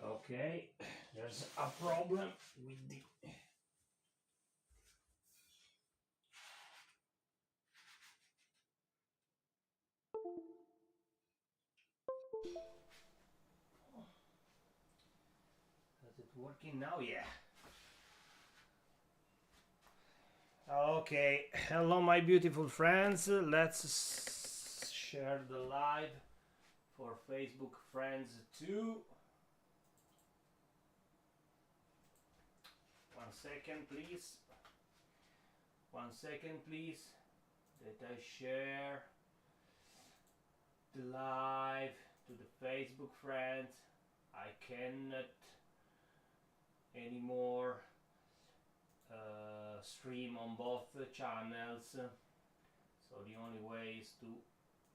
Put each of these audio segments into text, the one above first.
Okay, there's a problem with the is it working now? Yeah. Okay, hello my beautiful friends. Let's share the live for Facebook friends too. 1 second please. 1 second please. That I share the live to the Facebook friends. I cannot anymore stream on both channels, so the only way is to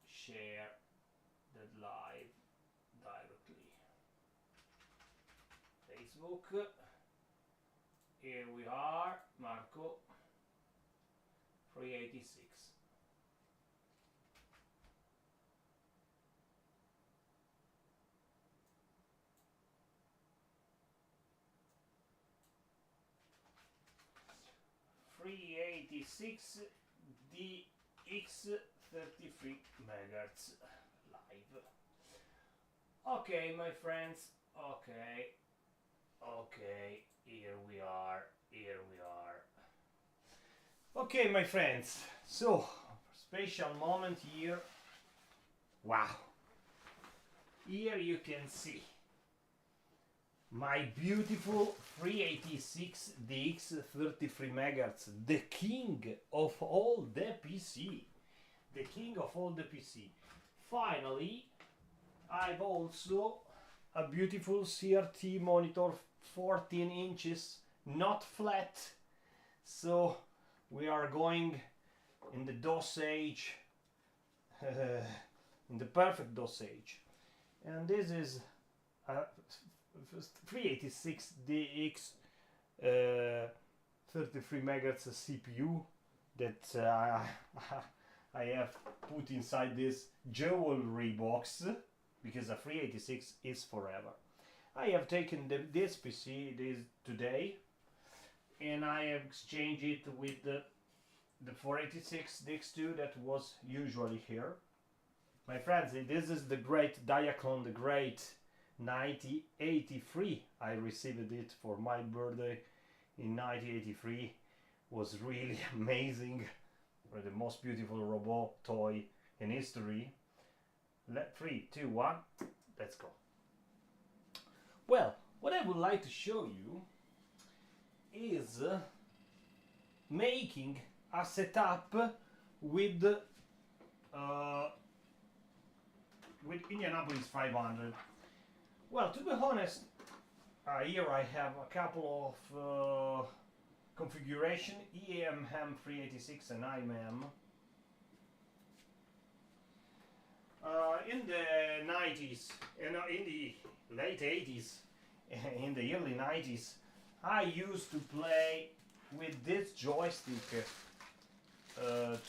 share that live directly. Facebook, here we are, Marco 386. DX33 Mhz live. Okay, my friends. Okay, here we are. Okay, my friends. So, special moment here. Wow. Here you can see my beautiful 386Dx33 Mhz, the king of all the PC. The king of all the PC. Finally, I've also a beautiful CRT monitor, 14 inches, not flat. So we are going in the dosage, in the perfect dosage. And this is a 386DX 33 Mhz CPU that I have put inside this jewelry box, because a 386 is forever. I have taken this PC today and I have exchanged it with the 486DX2 that was usually here. My friends, this is the great Diaclone, the great 1983. I received it for my birthday in 1983. Was really amazing. The most beautiful robot toy in history. 3, 2, 1, let's go. Well, what I would like to show you is making a setup with Indianapolis 500. Well, to be honest, here I have a couple of configuration, EMM 386 and IMM. In the 90s, in the late 80s, in the early 90s, I used to play with this joystick to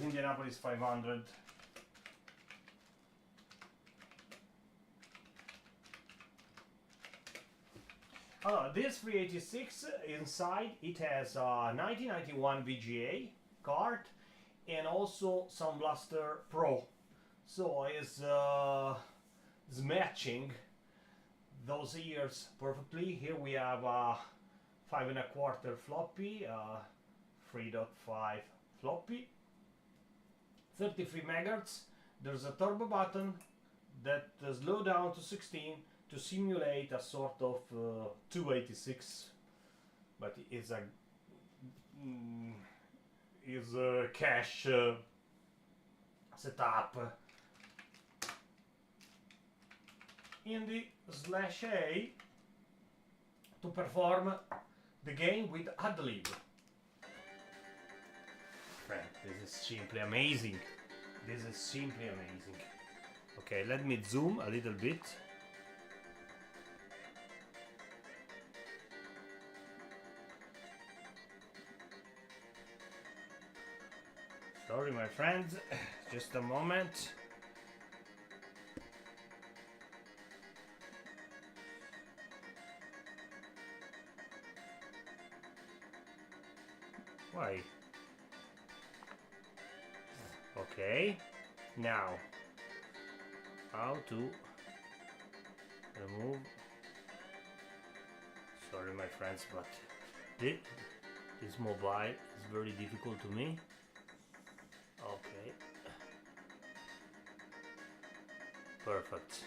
Indianapolis 500. This 386 inside it has a 1991 VGA card and also Sound Blaster Pro, so it's matching those years perfectly. Here we have a 5.25 floppy, 3.5 floppy, 33 Mhz. There's a turbo button that slow down to 16 to simulate a sort of 286, but it's a cache setup. In the /A to perform the game with Adlib. This is simply amazing. Okay, let me zoom a little bit. Sorry, my friends, just a moment. Why? Okay. Now, how to remove? Sorry, my friends, but this mobile is very difficult to me. Okay. Perfect.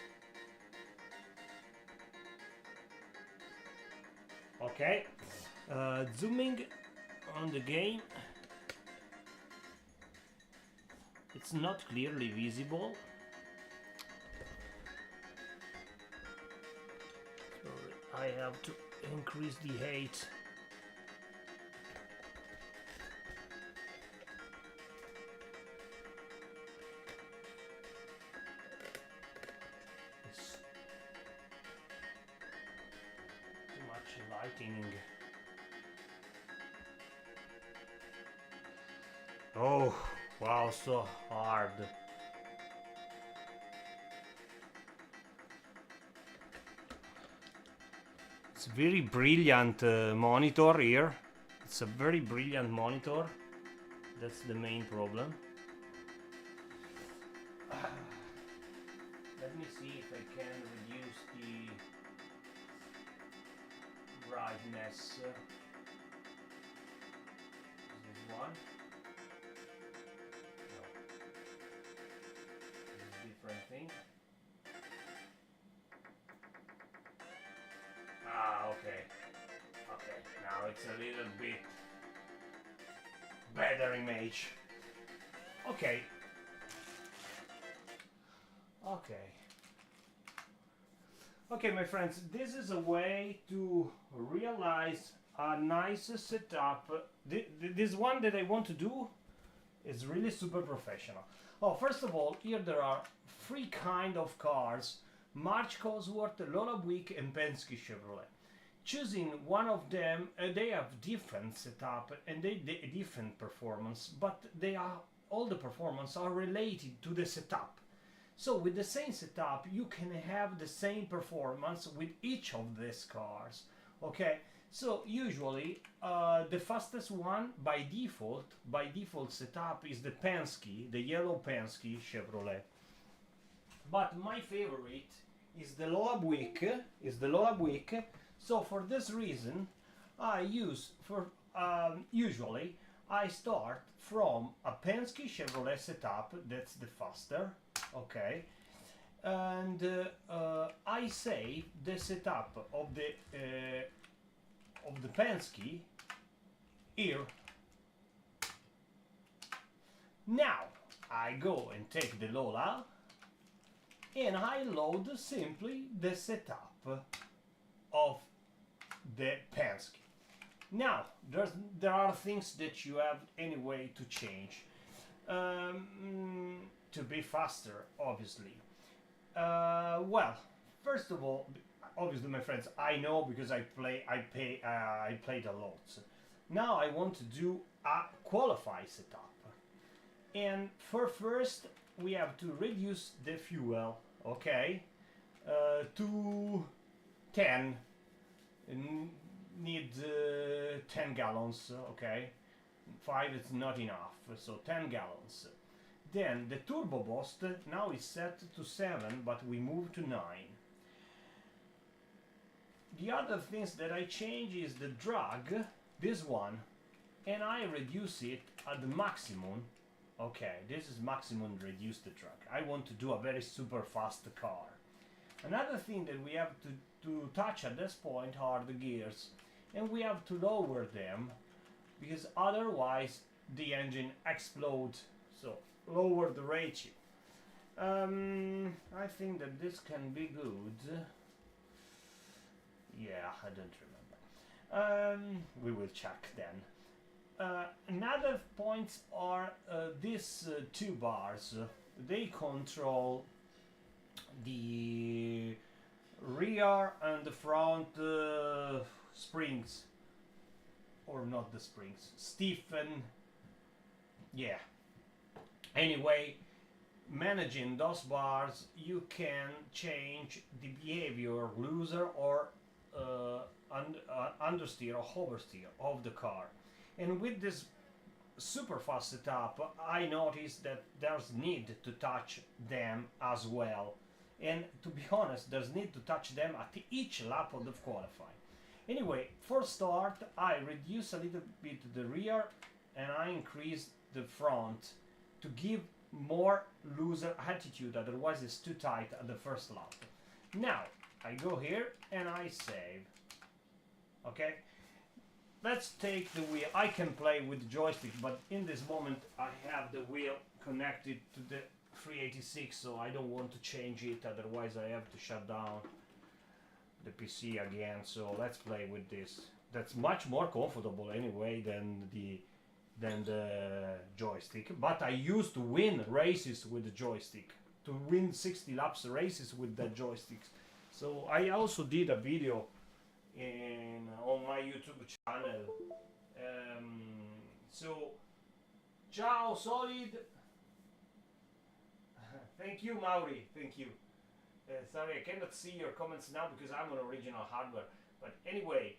Okay. Zooming on the game. It's not clearly visible. So I have to increase the height. It's too much lighting. Oh, wow, so hard. It's a very brilliant monitor here. It's a very brilliant monitor. That's the main problem. Let me see if I can reduce the brightness. This one. No. This is a different thing. Ah, okay. Okay, now it's a little bit better image. Okay. Okay, my friends, this is a way to realize a nice setup. This one that I want to do is really super professional. Oh, first of all, here there are three kind of cars: March Cosworth, Lola Buick, and Penske Chevrolet. Choosing one of them, they have different setup and they different performance, but they are all the performance are related to the setup. So with the same setup, you can have the same performance with each of these cars. Okay, so usually the fastest one by default setup is the Penske, the yellow Penske Chevrolet. But my favorite is the Lola Buick. So for this reason, I use usually I start from a Penske Chevrolet setup. That's the faster. Okay, and I save the setup of the Penske here. Now I go and take the Lola and I load simply the setup of the Penske. Now there are things that you have anyway to change. To be faster, obviously. Well, first of all, obviously, my friends, I know because I played a lot. Now I want to do a qualify setup, and for first we have to reduce the fuel. Okay, to 10. Need 10 gallons. Okay, 5 is not enough, so 10 gallons. Then the turbo boost now is set to 7, but we move to 9. The other things that I change is the drag, this one, and I reduce it at the maximum. Okay, this is maximum reduce the drag. I want to do a very super fast car. Another thing that we have to touch at this point are the gears, and we have to lower them because otherwise the engine explodes. So lower the ratio. I think that this can be good. Yeah, I don't remember. We will check then. Another points are these two bars. They control the rear and the front springs, or not the springs, stiffen. Yeah. Anyway, managing those bars, you can change the behavior, looser or understeer or oversteer of the car. And with this super fast setup, I noticed that there's need to touch them as well. And to be honest, there's need to touch them at each lap of the qualifying. Anyway, for start, I reduce a little bit the rear and I increase the front to give more looser attitude, otherwise it's too tight at the first lap. Now, I go here and I save. Okay? Let's take the wheel. I can play with the joystick, but in this moment I have the wheel connected to the 386, so I don't want to change it, otherwise I have to shut down the PC again. So let's play with this. That's much more comfortable anyway than the joystick, but I used to win races with the joystick, to win 60 laps races with the joysticks. So I also did a video on my YouTube channel. So ciao Solid. Thank you, Mauri, thank you. Sorry, I cannot see your comments now because I'm on original hardware, but anyway,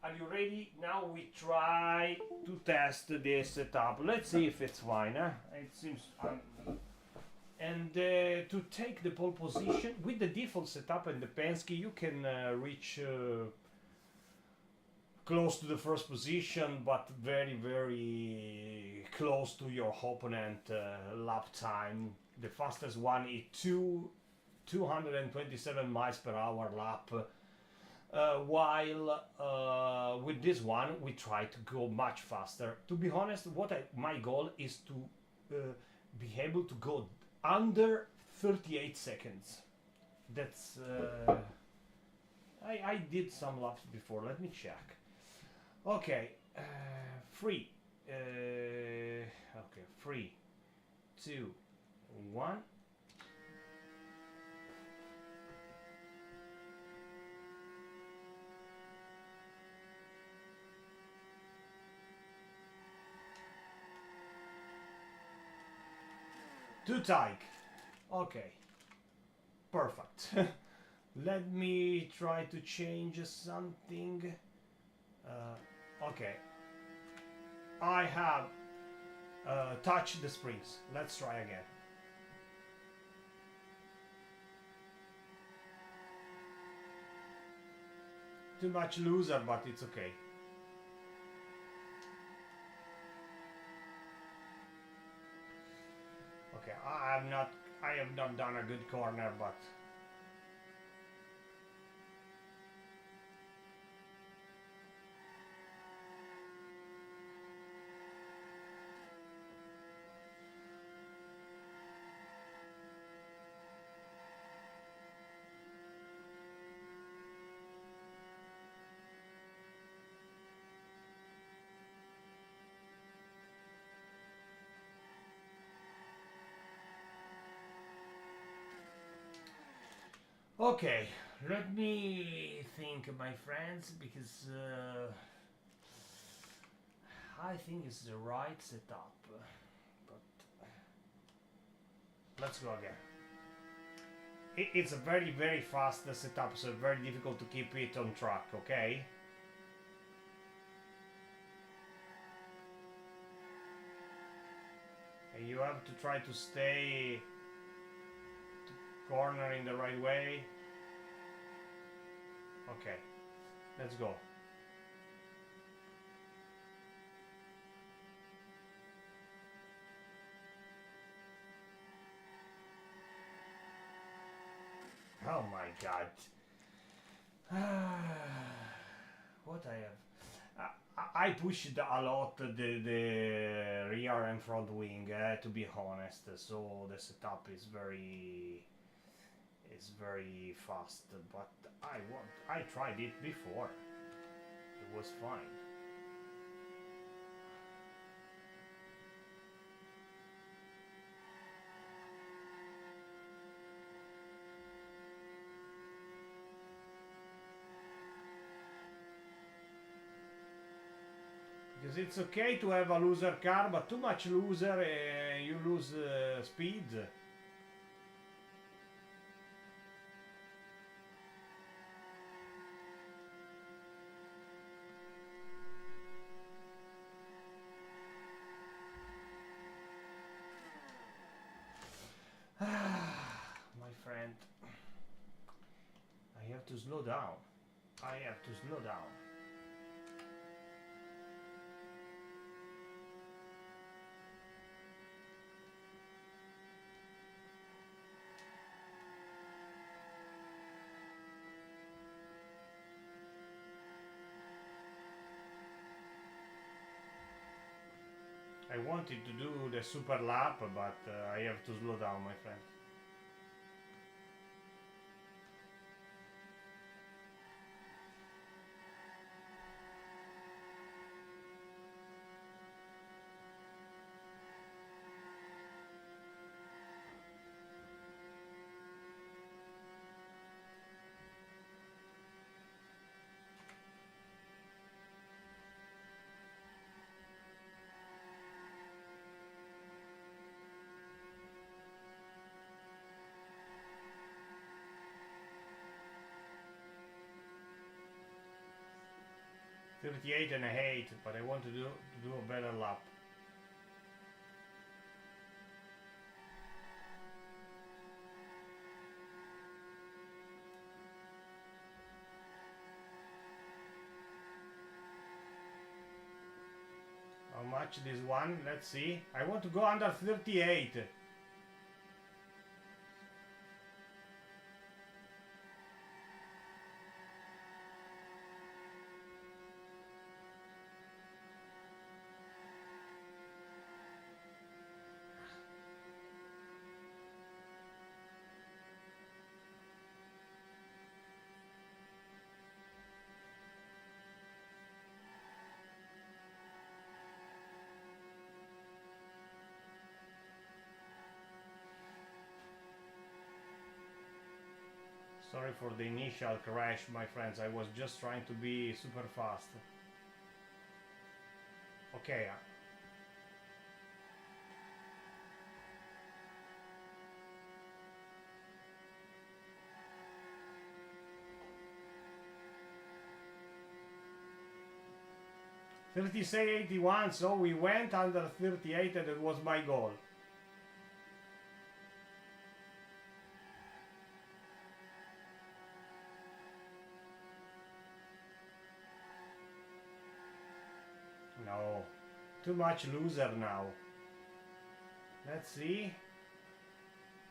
are you ready? Now we try to test this setup. Let's see if it's fine. It seems and to take the pole position with the default setup and the Penske, you can reach close to the first position, but very close to your opponent lap time. The fastest one is 227 miles per hour lap. While with this one we try to go much faster. To be honest, my goal is to be able to go under 38 seconds. That's I did some laps before. Let me check. Okay, 3, 2, 1. Too tight. Okay. Perfect. Let me try to change something. Okay. I have touched the springs. Let's try again. Too much looser, but it's okay. Okay, I have not done a good corner, but okay, let me think, my friends, because I think it's the right setup. But let's go again. It's a very fast setup, so very difficult to keep it on track, okay? And you have to try to stay corner in the right way. Okay, let's go. Oh my god. What I have. I pushed a lot the rear and front wing, to be honest, so the setup is very fast, but I tried it before. It was fine. Because it's okay to have a looser car, but too much looser, you lose speed. have to slow down. I have to slow down. I wanted to do the super lap, but I have to slow down, my friend. .38 and a 8, but I want to do a better lap. How much this one? Let's see. I want to go under 38. Sorry for the initial crash, my friends. I was just trying to be super fast. Okay. 3681, so we went under 38 and it was my goal. No, too much loser now. Let's see.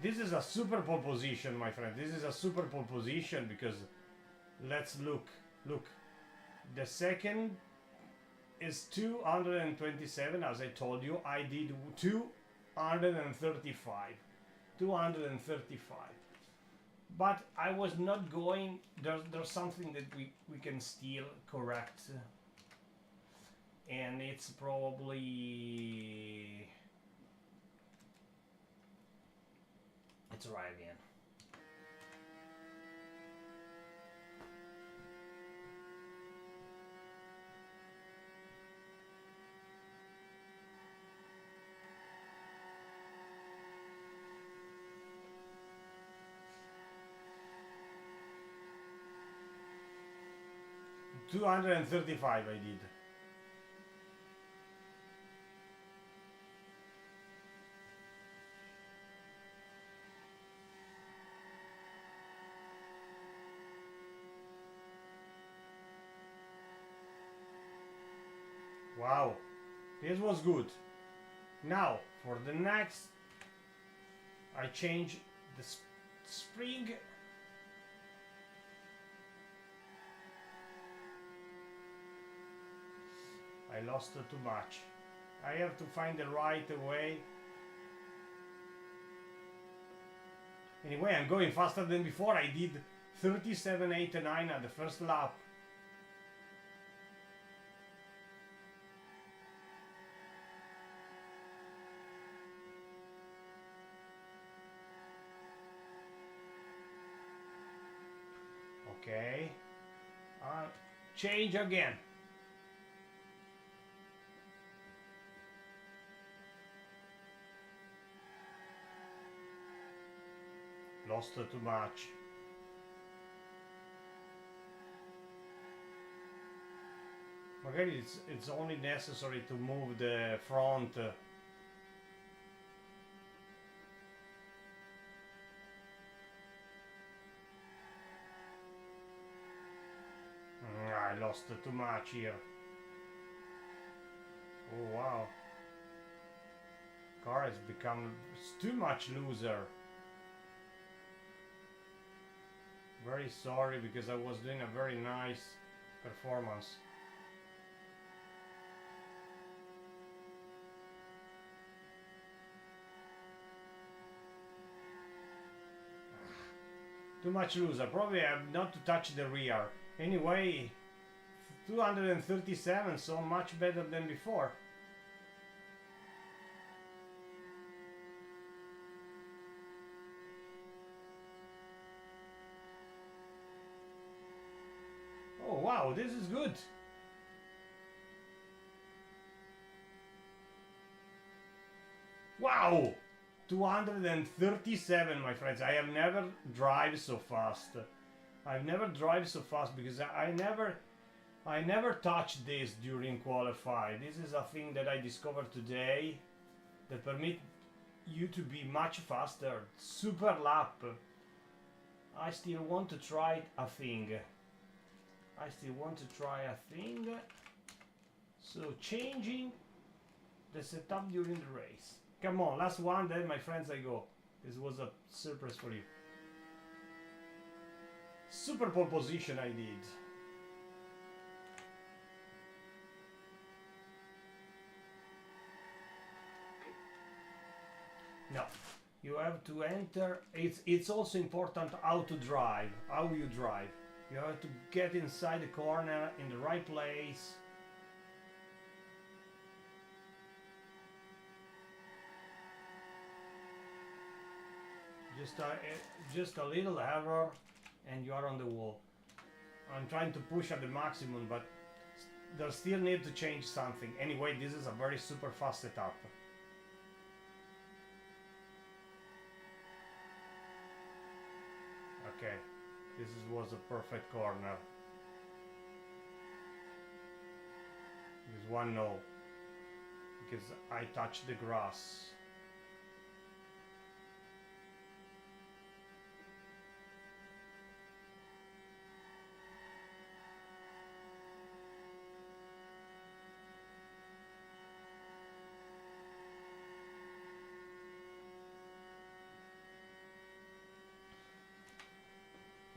This is a super pole position, my friend. This is a super pole position because let's look. Look, the second is 227, as I told you. I did 235. 235. But I was not going. There's something that we can still correct. And it's probably... Let's try again. $235 I did. Wow, this was good. Now, for the next, I change the spring. I lost too much. I have to find the right way. Anyway, I'm going faster than before. I did 37.89 at the first lap. Okay, change again. Lost too much. Magari it's only necessary to move the front. lost too much here. Oh wow. Car has become too much loser. Very sorry, because I was doing a very nice performance. Too much loser. Probably I have not to touch the rear. Anyway, 237, so much better than before. Oh wow, this is good. Wow! 237, my friends. I have never drive so fast. I've never drive so fast because I never touched this during qualify. This is a thing that I discovered today that permit you to be much faster. Super lap. I still want to try a thing. So changing the setup during the race. Come on, last one, then my friends I go. This was a surprise for you. Super pole position I did. No, you have to enter. It's also important how to drive, how you drive. You have to get inside the corner in the right place. Just a little error and you are on the wall. I'm trying to push at the maximum, but there still need to change something. Anyway, this is a very super fast setup. Okay, was a perfect corner. This one no, because I touched the grass.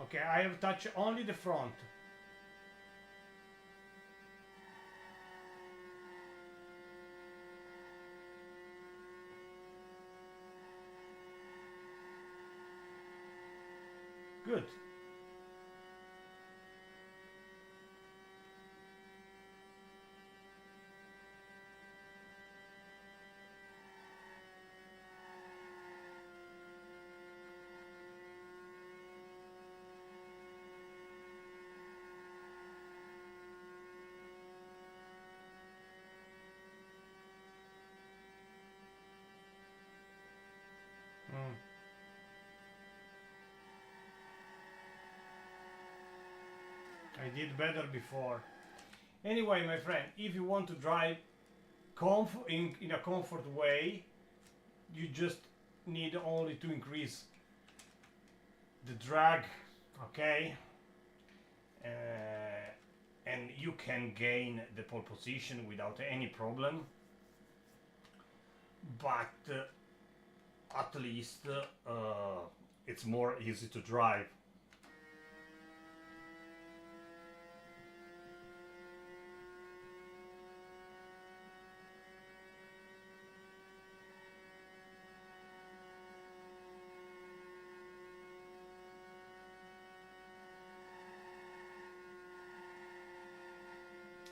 Okay, I have touched only the front. Good. I did better before. Anyway, my friend, if you want to drive in a comfort way, you just need only to increase the drag, okay? And you can gain the pole position without any problem. But at least it's more easy to drive.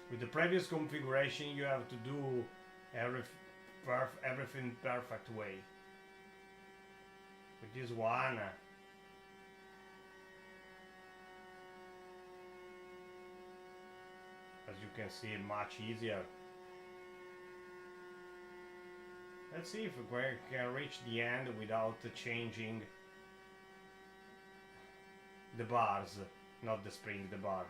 With the previous configuration, you have to do everything perfect way. With this one, as you can see, much easier. Let's see if we can reach the end without changing the bars, not the spring, the bar.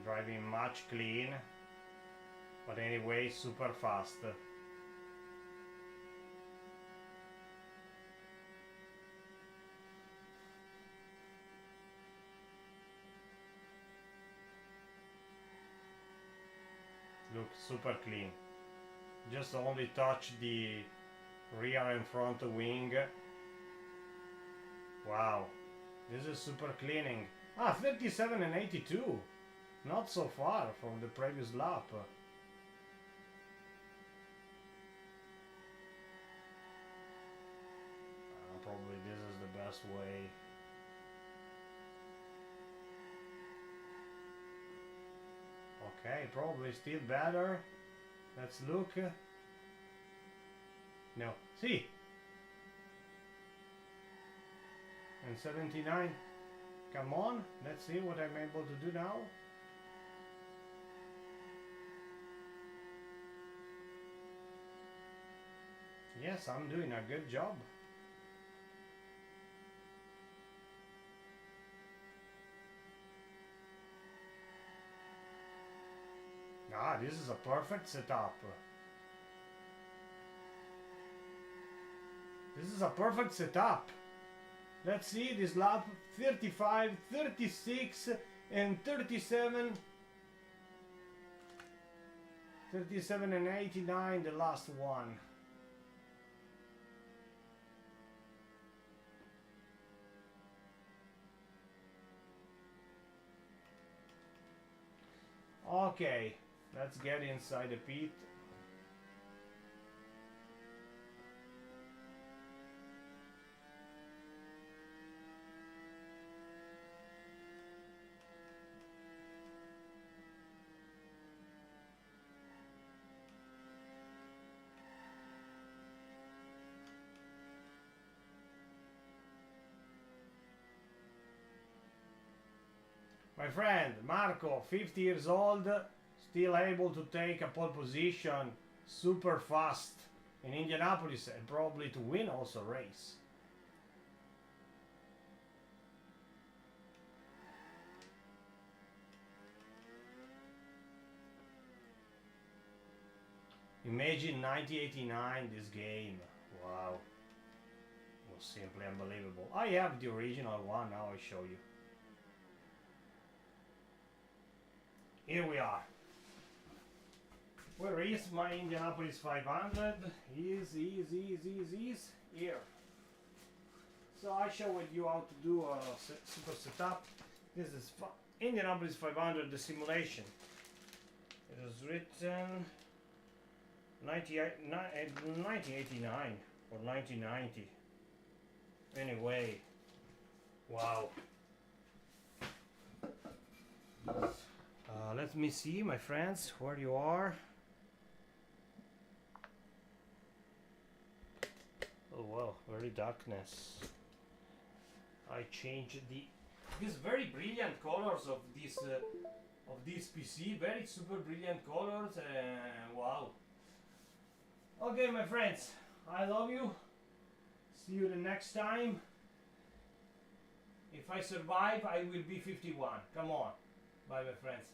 driving much clean, but anyway super fast. Look, super clean. Just only touch the rear and front wing. Wow, this is super cleaning. 37 and 82. Not so far from the previous lap. Probably this is the best way. Okay, probably still better. Let's look. No, see. And 79. Come on, let's see what I'm able to do now. Yes, I'm doing a good job. This is a perfect setup. This is a perfect setup. Let's see this lap. 35, 36 and 37. 37 and 89, the last one. Okay, let's get inside the pit. My friend Marco, 50 years old, still able to take a pole position, super fast in Indianapolis, and probably to win also race. Imagine 1989, this game. Wow. It was simply unbelievable. I have the original one, now I show you. Here we are. Where is my Indianapolis 500? Is here. So I showed you how to do a super setup. This is Indianapolis 500, the simulation. It is written 1989 or 1990. Anyway, wow. Let me see, my friends, where you are. Oh wow, very darkness. I changed these very brilliant colors of this PC. Very super brilliant colors. Wow. Okay, my friends, I love you. See you the next time. If I survive, I will be 51. Come on. Bye, my friends.